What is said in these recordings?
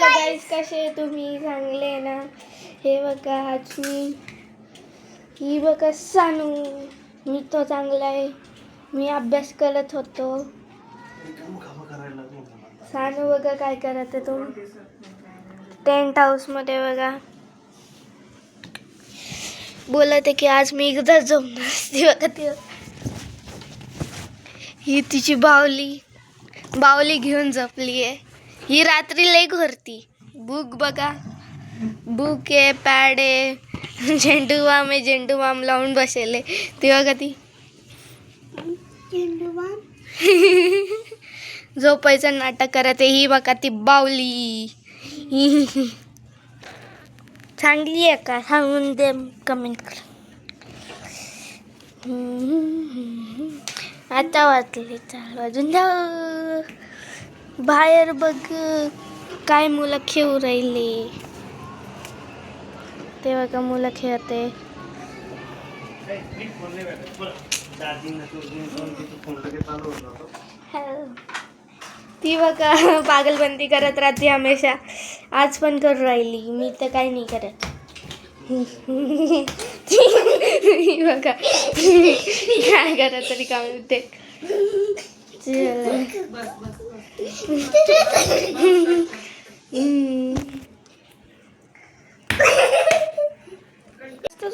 Hello गाईस, कसे तुम्ही? चांगले ना? हे बघा आज ही बघा सानू, मी तो चांगला आहे. मी अभ्यास करत होतो. सानू बघा काय करत आहे तो टेंट हाऊस मध्ये. बघा बोलत आहे की आज मी एकदा जाऊन ती बघा ती ही तिची बावली घेऊन झोपली आहे. ही रात्री लई घोरती. बुक बघा, बुक आहे, पॅड आहे, झेंडू बाम लावून बसेले. ती बघा ती झेंडू बाम झोपायचं नाटक करत आहे. ही बघा ती बावली चांगली आहे का सांगून दे कमेंट कर. आता वाजले 4 वाजून. जाऊ बाहेर बघ काय मुलं खेळू राहिले. ते बघा मुलं खेळते. ती बघा पागलबंदी करत राहते हमेशा. आज पण करू राहिली. मी तर काही नाही करत. बघा काय करत तरी काम होते.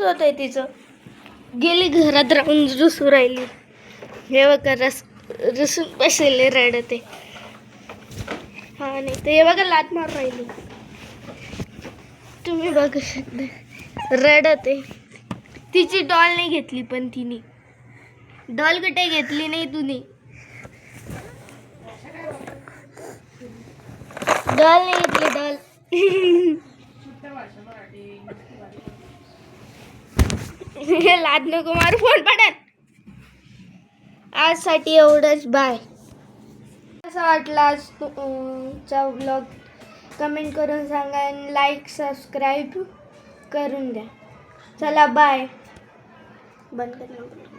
होत आहे तिचं. गेली घरात राहून रुसू राहिली. हे बघा रुसून बसले रडते. हा नाही तर हे बघा लात मार राहिली. तुम्ही बघू शकता रडते. तिची डॉल नाही घेतली पण तिने. डॉल कुठे घेतली नाही तुम्ही? डॉल नाही घेतली डॉल. लाद नको मारू, फोन पडत. आजसाठी एवढंच. बाय. कसा वाटला आजचा व्लॉग कमेंट करून सांगा आणि लाईक सबस्क्राईब करून द्या. चला बाय. बंद कर.